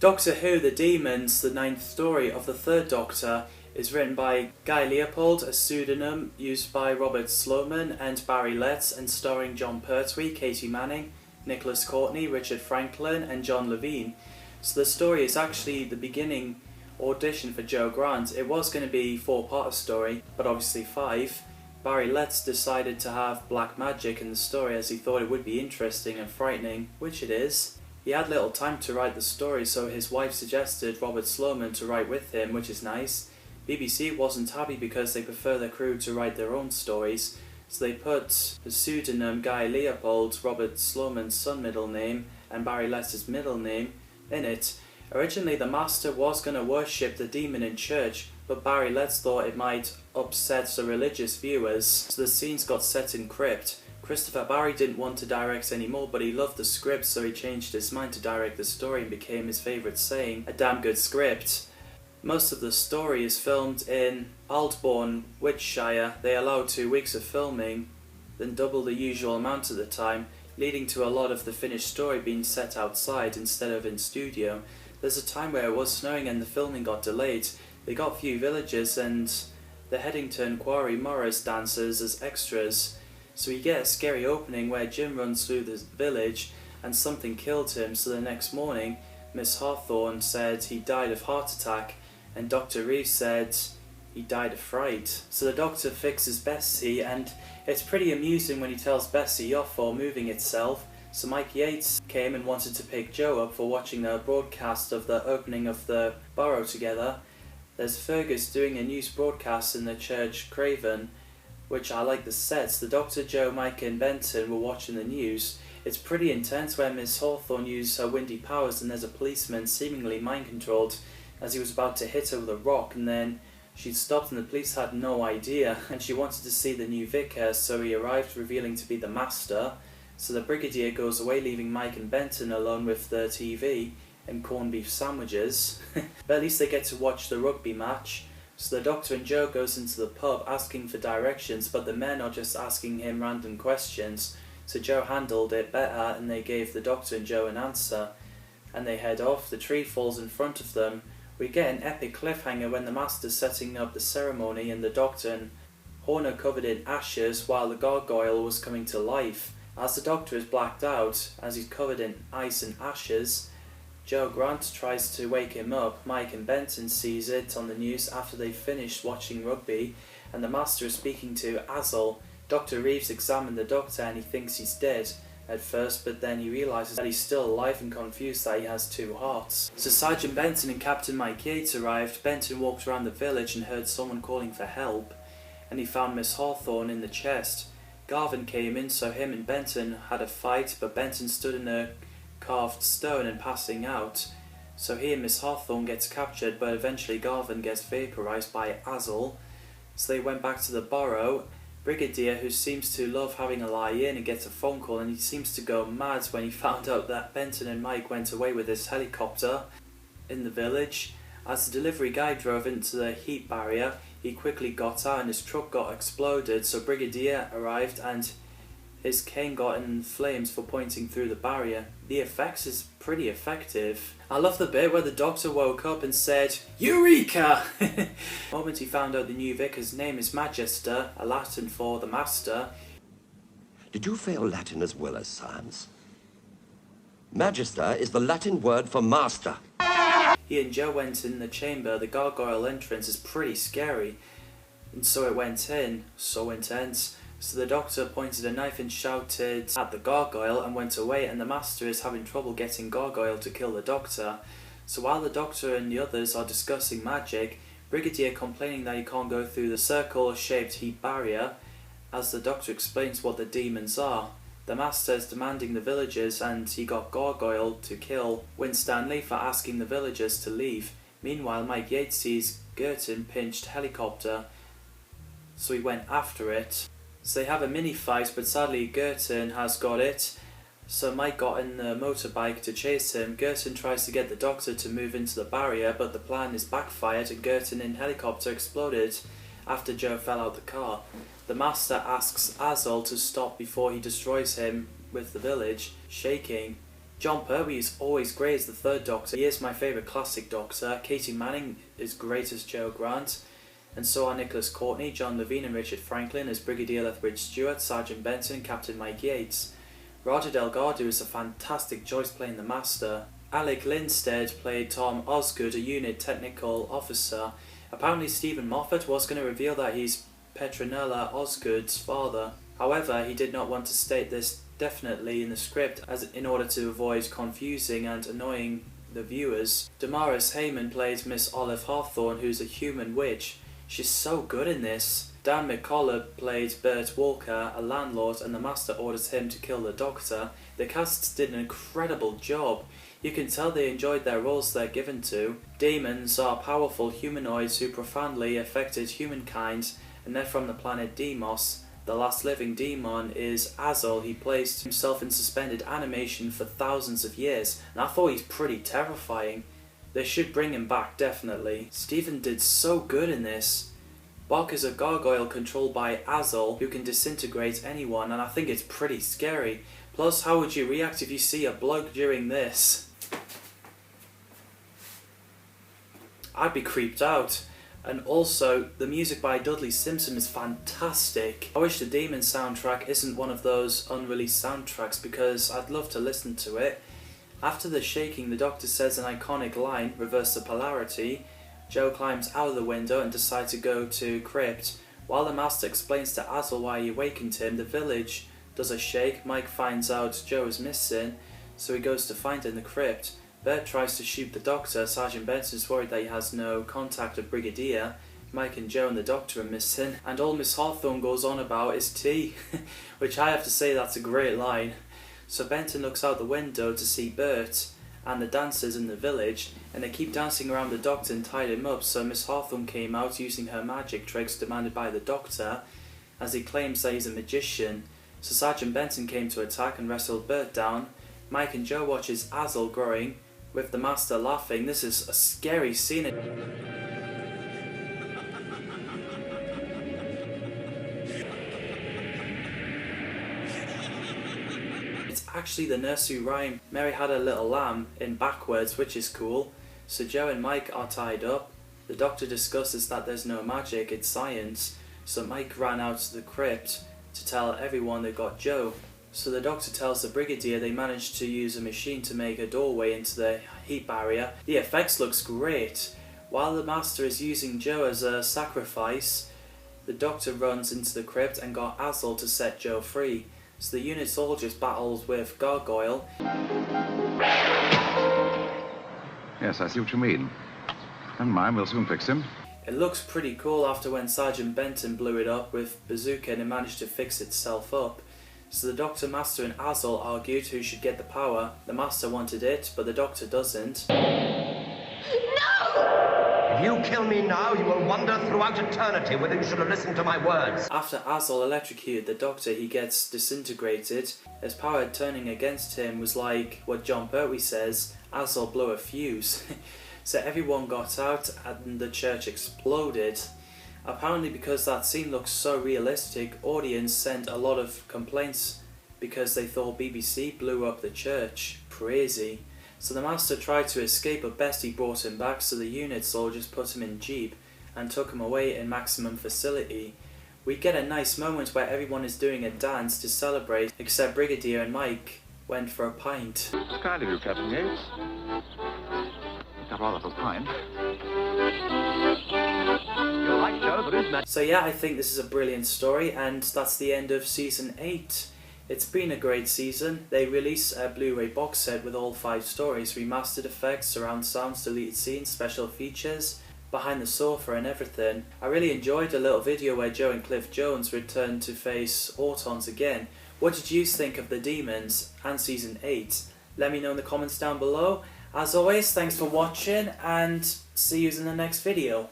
Doctor Who The Dæmons, the 9th story of the 3rd Doctor, is written by Guy Leopold, a pseudonym used by Robert Sloman and Barry Letts, and starring John Pertwee, Katie Manning, Nicholas Courtney, Richard Franklin and John Levine. So the story is actually the beginning audition for Joe Grant. It was going to be a 4-part story, but obviously 5. Barry Letts decided to have black magic in the story as he thought it would be interesting and frightening, which it is. He had little time to write the story, so his wife suggested Robert Sloman to write with him, which is nice. BBC wasn't happy because they prefer their crew to write their own stories, so they put the pseudonym Guy Leopold, Robert Sloman's son middle name, and Barry Letts' middle name in it. Originally the Master was going to worship the demon in church, but Barry Letts thought it might upset the religious viewers, so the scenes got set in crypt. Christopher Barry didn't want to direct anymore, but he loved the script, so he changed his mind to direct the story and became his favourite saying, "A damn good script." Most of the story is filmed in Aldbourne, Wiltshire. They allowed 2 weeks of filming, then double the usual amount at the time, leading to a lot of the finished story being set outside instead of in studio. There's a time where it was snowing and the filming got delayed. They got few villagers and the Headington Quarry Morris dancers as extras. So you get a scary opening where Jim runs through the village and something killed him, so the next morning Miss Hawthorne said he died of heart attack and Dr. Reeves said he died of fright. So the doctor fixes Bessie, and it's pretty amusing when he tells Bessie off for moving itself. So Mike Yates came and wanted to pick Joe up for watching the broadcast of the opening of the Burrow together. There's Fergus doing a news broadcast in the church Craven, which I like the sets. The Doctor, Joe, Mike and Benton were watching the news. It's pretty intense where Miss Hawthorne used her windy powers and there's a policeman seemingly mind-controlled as he was about to hit her with a rock, and then she stopped and the police had no idea, and she wanted to see the new vicar, so he arrived revealing to be the Master. So the Brigadier goes away, leaving Mike and Benton alone with the TV and corned beef sandwiches. But at least they get to watch the rugby match. So the Doctor and Joe goes into the pub asking for directions, but the men are just asking him random questions. So Joe handled it better and they gave the Doctor and Joe an answer. And they head off, the tree falls in front of them. We get an epic cliffhanger when the Master's setting up the ceremony and the Doctor and Horner covered in ashes while the gargoyle was coming to life. As the Doctor is blacked out, as he's covered in ice and ashes, Joe Grant tries to wake him up. Mike and Benton sees it on the news after they've finished watching rugby, and the Master is speaking to Azel. Dr. Reeves examined the Doctor and he thinks he's dead at first, but then he realises that he's still alive and confused that he has 2 hearts. So Sergeant Benton and Captain Mike Yates arrived. Benton walked around the village and heard someone calling for help, and he found Miss Hawthorne in the chest. Garvin came in, so him and Benton had a fight, but Benton stood in a carved stone and passing out. So he and Miss Hawthorne gets captured, but eventually Garvin gets vaporised by Azel. So they went back to the Burrow. Brigadier, who seems to love having a lie-in, and gets a phone call, and he seems to go mad when he found out that Benton and Mike went away with his helicopter in the village. As the delivery guy drove into the heat barrier, he quickly got out and his truck got exploded, so Brigadier arrived and his cane got in flames for pointing through the barrier. The effects is pretty effective. I love the bit where the Doctor woke up and said, "Eureka!" The moment he found out the new vicar's name is Magister, a Latin for the Master. Did you fail Latin as well as science? Magister is the Latin word for master. He and Joe went in the chamber. The gargoyle entrance is pretty scary, and so it went in. So intense. So the Doctor pointed a knife and shouted at the gargoyle and went away, and the Master is having trouble getting gargoyle to kill the Doctor. So while the Doctor and the others are discussing magic, Brigadier complaining that he can't go through the circle-shaped heat barrier, as the Doctor explains what the demons are. The Master is demanding the villagers, and he got gargoyle to kill Winstanley for asking the villagers to leave. Meanwhile, Mike Yates sees Girton pinched helicopter, so he went after it. So they have a mini fight, but sadly Girton has got it. So Mike got in the motorbike to chase him. Girton tries to get the Doctor to move into the barrier, but the plan is backfired and Girton in helicopter exploded after Joe fell out the car. The Master asks Azel to stop before he destroys him with the village. Shaking, John Pertwee is always great as the third Doctor. He is my favourite classic Doctor. Katie Manning is great as Jo Grant, and so are Nicholas Courtney, John Levine and Richard Franklin as Brigadier Lethbridge Stewart, Sergeant Benton and Captain Mike Yates. Roger Delgado is a fantastic choice playing the Master. Alec Linstead played Tom Osgood, a unit technical officer. Apparently Stephen Moffat was going to reveal that he's Petronella Osgood's father. However, he did not want to state this definitely in the script as in order to avoid confusing and annoying the viewers. Damaris Heyman played Miss Olive Hawthorne, who's a human witch. She's so good in this. Dan McCullough played Bert Walker, a landlord, and the Master orders him to kill the Doctor. The cast did an incredible job. You can tell they enjoyed their roles they're given to. Dæmons are powerful humanoids who profoundly affected humankind, and they're from the planet Dæmons. The last living demon is Azul. He placed himself in suspended animation for thousands of years, and I thought he's pretty terrifying. They should bring him back, definitely. Stephen did so good in this. Bok is a gargoyle controlled by Azul who can disintegrate anyone, and I think it's pretty scary. Plus, how would you react if you see a bloke during this? I'd be creeped out. And also, the music by Dudley Simpson is fantastic. I wish the Demon soundtrack isn't one of those unreleased soundtracks because I'd love to listen to it. After the shaking, the Doctor says an iconic line, reverse the polarity. Jo climbs out of the window and decides to go to Crypt. While the Master explains to Azul why he awakened him, the village does a shake. Mike finds out Jo is missing, so he goes to find her in the crypt. Bert tries to shoot the Doctor. Sergeant Benson is worried that he has no contact with Brigadier. Mike and Jo and the Doctor are missing, and all Miss Hawthorne goes on about is tea, which I have to say that's a great line. So Benton looks out the window to see Bert and the dancers in the village, and they keep dancing around the Doctor and tied him up, so Miss Hawthorne came out using her magic tricks demanded by the Doctor, as he claims that he's a magician. So Sergeant Benton came to attack and wrestled Bert down. Mike and Jo watches Azul growing, with the Master laughing. This is a scary scene. It's actually the nursery rhyme, Mary Had a Little Lamb, in backwards, which is cool. So Jo and Mike are tied up. The Doctor discusses that there's no magic, it's science. So Mike ran out to the crypt to tell everyone they got Jo. So the Doctor tells the Brigadier they managed to use a machine to make a doorway into the heat barrier. The effects looks great. While the Master is using Jo as a sacrifice, the Doctor runs into the crypt and got Azul to set Jo free. So the unit soldiers battles with Gargoyle. Yes, I see what you mean. Never mind, we'll soon fix him. It looks pretty cool after when Sergeant Benton blew it up with bazooka and it managed to fix itself up. So the Doctor, Master and Azul argued who should get the power. The Master wanted it, but the Doctor doesn't. If you kill me now, you will wander throughout eternity whether you should have listened to my words. After Azul electrocuted the Doctor, he gets disintegrated. His power turning against him was like what John Pertwee says, Azul blew a fuse. So everyone got out and the church exploded. Apparently because that scene looks so realistic, audience sent a lot of complaints because they thought BBC blew up the church. Crazy. So the Master tried to escape, but Bestie brought him back, so the unit soldiers put him in jeep and took him away in maximum facility. We get a nice moment where everyone is doing a dance to celebrate, except Brigadier and Mike went for a pint. Kind of you, Captain Yates. Not rather for a pint. You're right, Joe, there is magic. So yeah, I think this is a brilliant story, and that's the end of Season 8. It's been a great season. They release a Blu-ray box set with all 5 stories, remastered effects, surround sounds, deleted scenes, special features, behind the sofa and everything. I really enjoyed the little video where Jo and Cliff Jones returned to face Autons again. What did you think of the Dæmons and Season 8? Let me know in the comments down below. As always, thanks for watching and see you in the next video.